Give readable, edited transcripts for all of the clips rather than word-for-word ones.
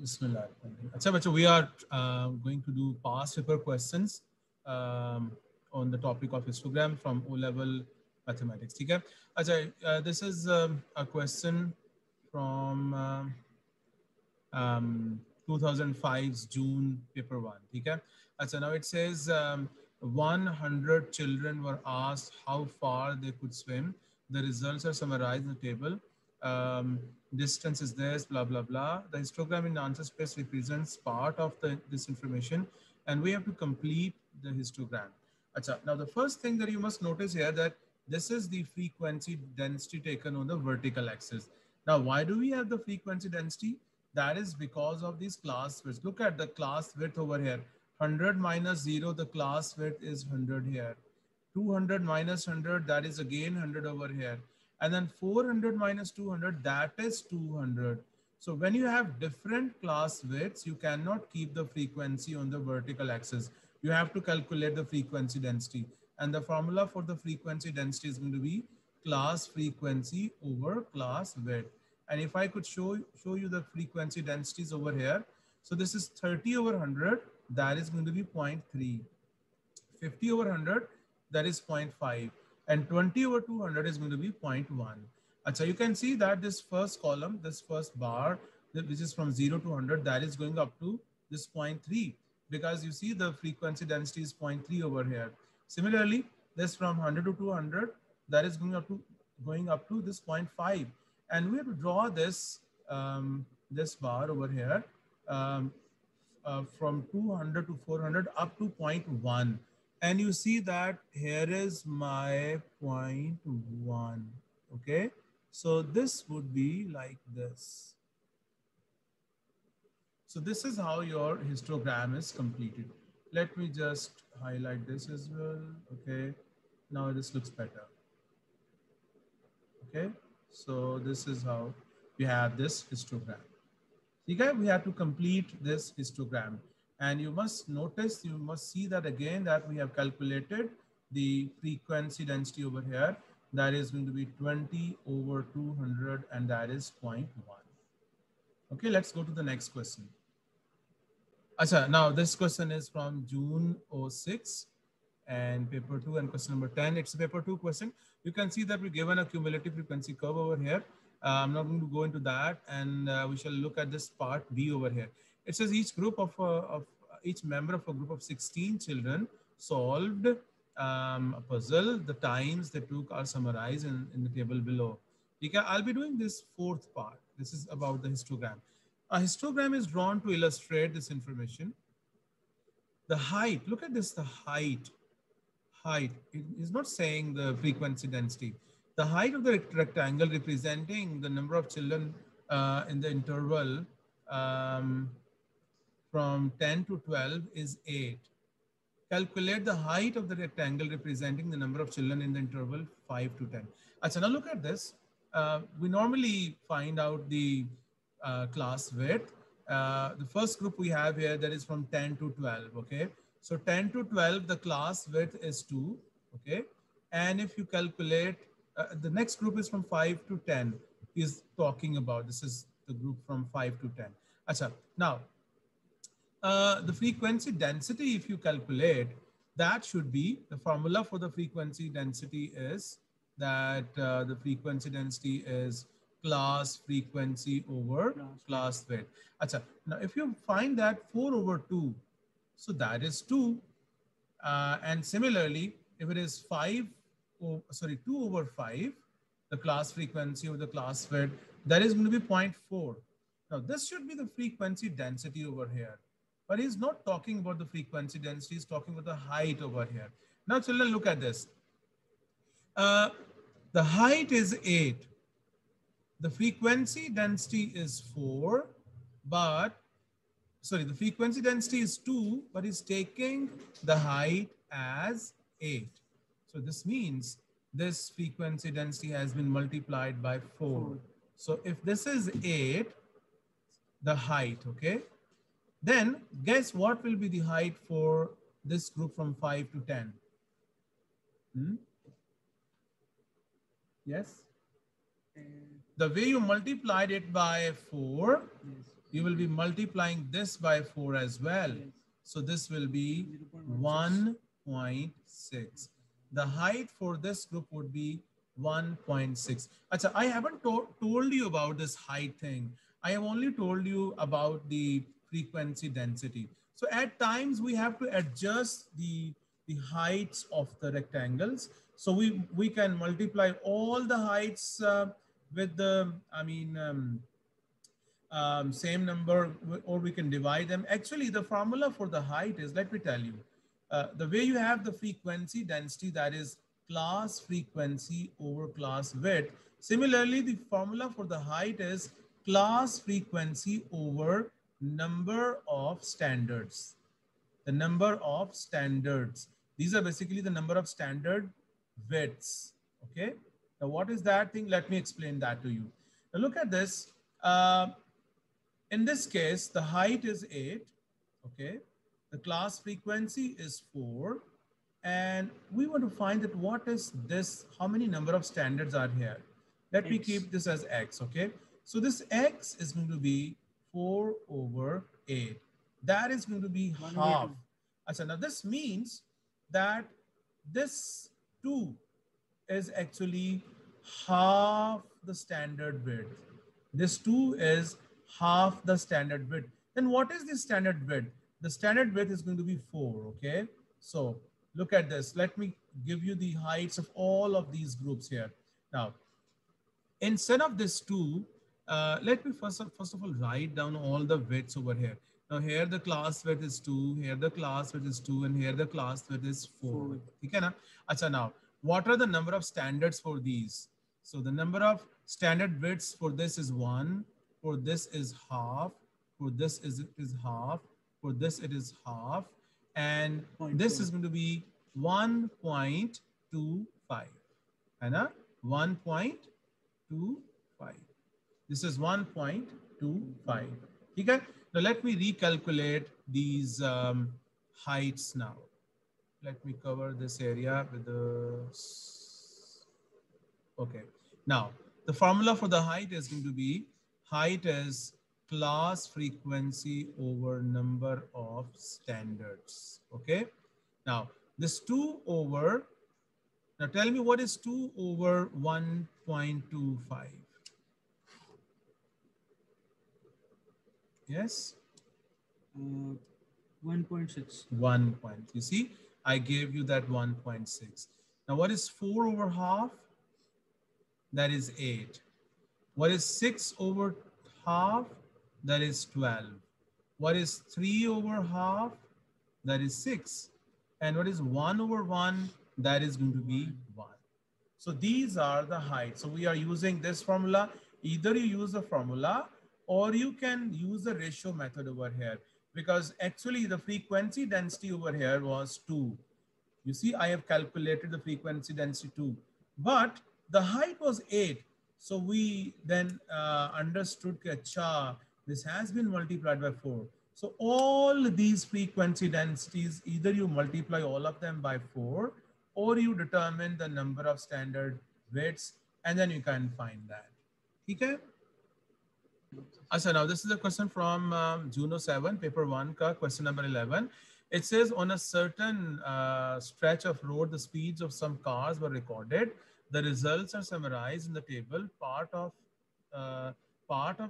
Bismillah. अच्छा बच्चों, we are going to do past paper questions on the topic of histogram from O level mathematics. ठीक है? अच्छा, this is a question from 2005's June paper one. ठीक है? अच्छा, now it says 100 children were asked how far they could swim. The results are summarized in the table. Distance is this, blah, blah, blah. The histogram in answer space represents part of this information, and we have to complete the histogram. Achha, now the first thing that you must notice here that this is the frequency density taken on the vertical axis. Now, why do we have the frequency density? That is because of these class widths. Look at the class width over here. 100 minus 0, the class width is 100 here. 200 minus 100, that is again 100 over here. And then 400 minus 200, that is 200. So when you have different class widths, you cannot keep the frequency on the vertical axis. You have to calculate the frequency density. And the formula for the frequency density is going to be class frequency over class width. And if I could show you the frequency densities over here. So this is 30 over 100, that is going to be 0.3. 50 over 100, that is 0.5. And 20 over 200 is going to be 0.1. So you can see that this first column, this first bar, which is from 0 to 100, that is going up to this 0.3. Because you see the frequency density is 0.3 over here. Similarly, this from 100 to 200, that is going up to this 0.5. And we have to draw this, this bar over here from 200 to 400 up to 0.1. And you see that here is my 0.1. Okay. So this would be like this. So this is how your histogram is completed. Let me just highlight this as well. Okay. Now this looks better. Okay. So this is how we have this histogram. Okay, we have to complete this histogram. And you must notice, you must see that again that we have calculated the frequency density over here. That is going to be 20 over 200 and that is 0.1. Okay, let's go to the next question. Achha, now this question is from June 06 and paper 2 and question number 10. It's a paper 2 question. You can see that we're given a cumulative frequency curve over here. I'm not going to go into that, and we shall look at this part B over here. It says each member of a group of 16 children solved a puzzle. The times they took are summarized in the table below. Okay, I'll be doing this fourth part. This is about the histogram. A histogram is drawn to illustrate this information. The height, look at this, the height. It is not saying the frequency density. The height of the rectangle representing the number of children in the interval from 10 to 12 is 8. Calculate the height of the rectangle representing the number of children in the interval 5 to 10. Achha, now look at this. We normally find out the class width. The first group we have here, that is from 10 to 12, okay? So 10 to 12, the class width is 2, okay? And if you calculate, the next group is from 5 to 10, is talking about, this is the group from 5 to 10. Achha, now, the frequency density, if you calculate, that should be, the formula for the frequency density is that the frequency density is class frequency over class width. Achha, now if you find that 4 over 2, so that is 2. And similarly, if it is 2 over 5, the class frequency over the class width, that is going to be 0.4. Now this should be the frequency density over here. But he's not talking about the frequency density, he's talking about the height over here. Now children, look at this. The height is 8. The frequency density is 4, but, sorry, the frequency density is 2, but he's taking the height as 8. So this means this frequency density has been multiplied by 4. So if this is 8, the height, okay? Then guess what will be the height for this group from 5 to 10? Yes? The way you multiplied it by 4, you will be multiplying this by 4 as well. So this will be 1.6. The height for this group would be 1.6. Achha, I haven't told you about this height thing. I have only told you about the frequency density. So at times we have to adjust the heights of the rectangles. So we can multiply all the heights with the, same number, or we can divide them. Actually, the formula for the height is, let me tell you, the way you have the frequency density, that is class frequency over class width. Similarly, the formula for the height is class frequency over number of standards. The number of standards. These are basically the number of standard widths. Okay. Now, what is that thing? Let me explain that to you. Now, look at this. In this case, the height is 8. Okay. The class frequency is 4. And we want to find that what is this, how many number of standards are here. Let me keep this as x. Okay. So this x is going to be 4 over 8. That is going to be half. So now this means that this 2 is actually half the standard width. This 2 is half the standard width. Then what is the standard width? The standard width is going to be 4, okay? So look at this. Let me give you the heights of all of these groups here. Now, instead of this 2, let me first of all write down all the widths over here. Now here the class width is 2, here the class width is 2, and here the class width is 4. Okay, na? Achha, now, what are the number of standards for these? So the number of standard widths for this is 1, for this is half, for this is half, for this it is half, and this is going to be 1.25. And 1.25. This is 1.25. Okay? Now let me recalculate these heights now. Let me cover this area with the... Okay. Now, the formula for the height is going to be, height is class frequency over number of standards. Okay. Now, this 2 over, now tell me what is 2 over 1.25? Yes? 1.6. 1 point. You see, I gave you that 1.6. Now, what is 4 over half? That is 8. What is 6 over half? That is 12. What is 3 over half? That is 6. And what is 1 over 1? That is going to be 1. So these are the heights. So we are using this formula. Either you use the formula or you can use the ratio method over here, because actually the frequency density over here was 2. You see, I have calculated the frequency density 2, but the height was 8. So we then understood that this has been multiplied by 4. So all these frequency densities, either you multiply all of them by 4, or you determine the number of standard widths, and then you can find that. Okay? So now this is a question from Juno 7, paper 1, question number 11. It says, on a certain stretch of road, the speeds of some cars were recorded. The results are summarized in the table. Part of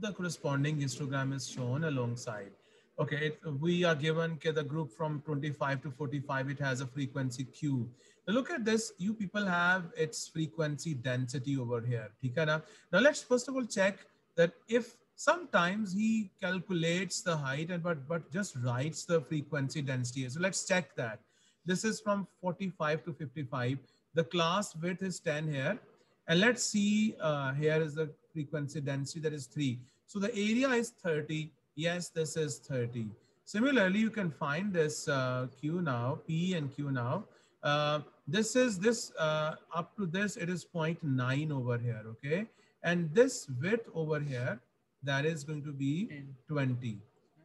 the corresponding histogram is shown alongside. Okay, we are given the group from 25 to 45, it has a frequency Q. Now look at this, you people have its frequency density over here. Now let's first of all check that if sometimes he calculates the height and but just writes the frequency density. So let's check that. This is from 45 to 55. The class width is 10 here. And let's see, here is the frequency density, that is 3. So the area is 30. Yes, this is 30. Similarly, you can find this Q now, P and Q now. This is up to this, it is 0.9 over here, okay? And this width over here, that is going to be 20.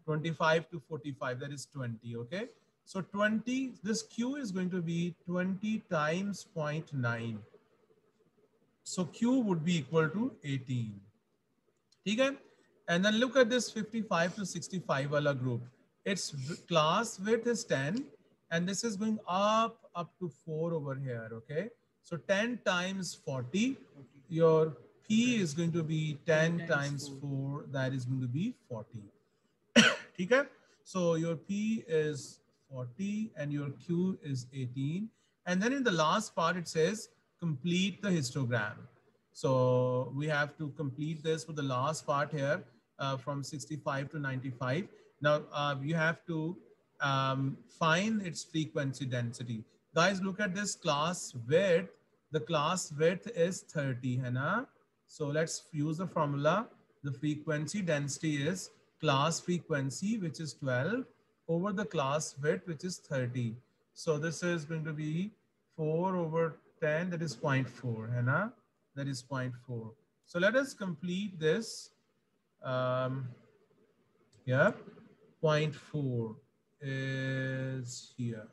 25 to 45, that is 20, okay? So 20, this Q is going to be 20 times 0.9. So Q would be equal to 18. Okay? And then look at this 55 to 65 wala group. Its class width is 10, and this is going up to 4 over here, okay? So 10 times 40, your P is going to be 10 times 4, that is going to be 40. Okay? So your P is 40 and your Q is 18. And then in the last part, it says complete the histogram. So we have to complete this for the last part here from 65 to 95. Now you have to find its frequency density. Guys, look at this class width. The class width is 30, है ना? So let's use the formula. The frequency density is class frequency, which is 12, over the class width, which is 30. So this is going to be 4 over 10, that is 0.4, है ना? That is 0.4. So let us complete this. Yeah, 0.4 is here.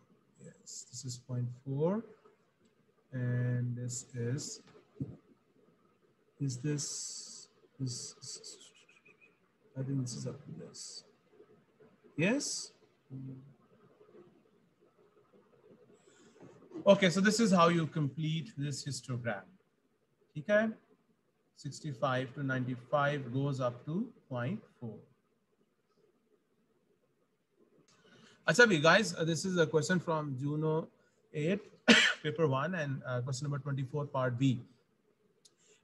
Yes, this is 0.4. And this is this, I think this is up to this. Yes. Okay, so this is how you complete this histogram. Okay, 65 to 95 goes up to 0.4. Achha, guys, this is a question from Juno 8, paper 1, and question number 24, part B.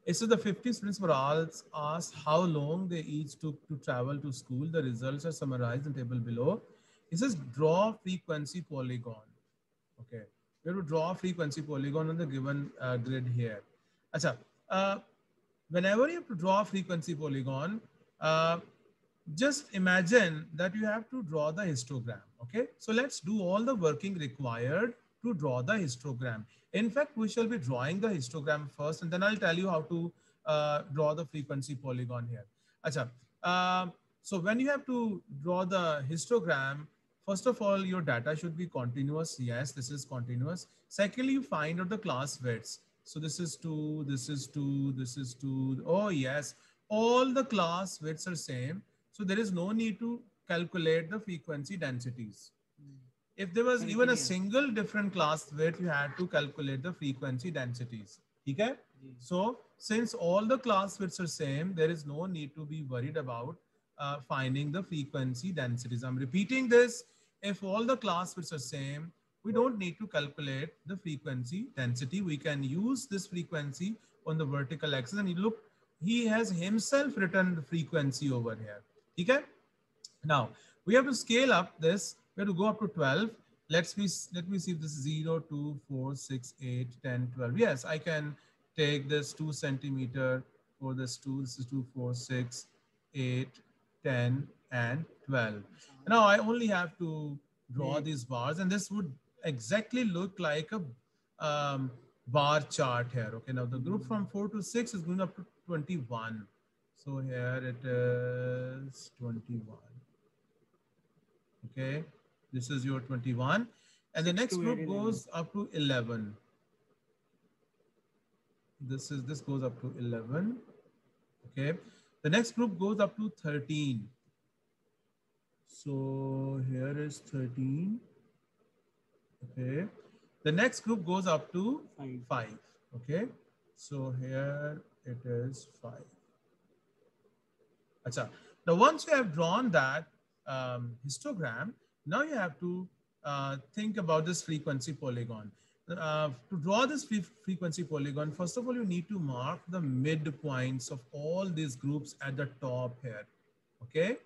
It says the 50 students were asked how long they each took to travel to school. The results are summarized in the table below. It says draw frequency polygon. Okay, we have to draw frequency polygon on the given grid here. Achha, whenever you have to draw a frequency polygon, just imagine that you have to draw the histogram. Okay, so let's do all the working required to draw the histogram. In fact, we shall be drawing the histogram first, and then I'll tell you how to draw the frequency polygon here. Achha, so when you have to draw the histogram, first of all, your data should be continuous. Yes, this is continuous. Secondly, you find out the class widths. So this is 2, this is 2, this is 2. Oh, yes, all the class widths are same. So there is no need to calculate the frequency densities. If there was even a single different class width, you had to calculate the frequency densities. Okay? So since all the class widths are same, there is no need to be worried about finding the frequency densities. I'm repeating this. If all the class widths are same, we don't need to calculate the frequency density. We can use this frequency on the vertical axis, and you look, he has himself written the frequency over here. Okay? Now we have to scale up this. We have to go up to 12. Let me see if this is 0, 2, 4, 6, 8, 10, 12. Yes, I can take this 2 centimeter for this 2. This is 2, 4, 6, 8, 10, and 12. Now I only have to draw these bars, and this would exactly look like a bar chart here. Okay, now the group from 4 to 6 is going up to 21. So here it is 21. Okay, this is your 21. And the next group goes up to 11. This goes up to 11. Okay, the next group goes up to 13. So here is 13. Okay, the next group goes up to 5. Okay, so here it is 5. Achha. Now once you have drawn that histogram, now you have to think about this frequency polygon. To draw this frequency polygon, first of all, you need to mark the midpoints of all these groups at the top here. Okay,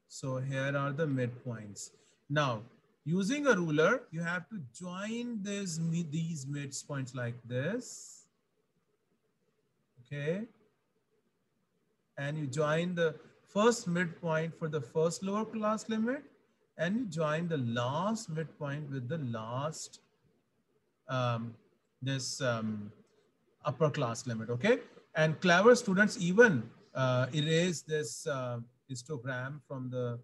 so here are the midpoints. Now, using a ruler, you have to join these midpoints like this. Okay, and you join the first midpoint for the first lower class limit, and you join the last midpoint with the last upper class limit. Okay, and clever students even erase this histogram from the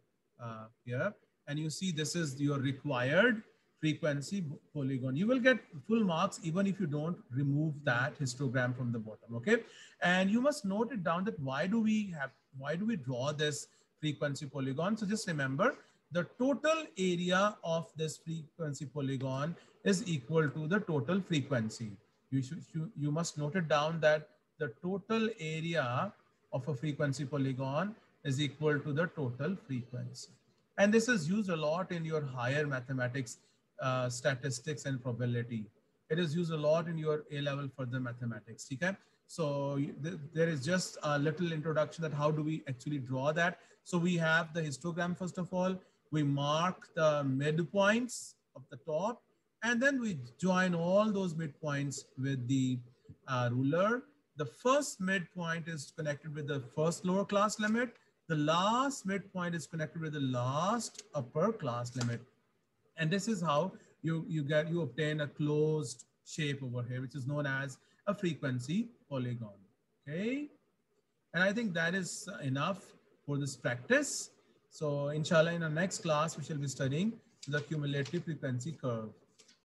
here, and you see this is your required frequency polygon. You will get full marks even if you don't remove that histogram from the bottom. Okay, and you must note it down that why do we have why do we draw this frequency polygon? So just remember, the total area of this frequency polygon is equal to the total frequency. You must note it down that the total area of a frequency polygon is equal to the total frequency. And this is used a lot in your higher mathematics, statistics and probability. It is used a lot in your A-level further mathematics. Okay? So there is just a little introduction that how do we actually draw that. So we have the histogram first of all. We mark the midpoints of the top, and then we join all those midpoints with the ruler. The first midpoint is connected with the first lower class limit. The last midpoint is connected with the last upper class limit. And this is how you obtain a closed shape over here, which is known as a frequency polygon. Okay. And I think that is enough for this practice. So inshallah, in our next class, we shall be studying the cumulative frequency curve.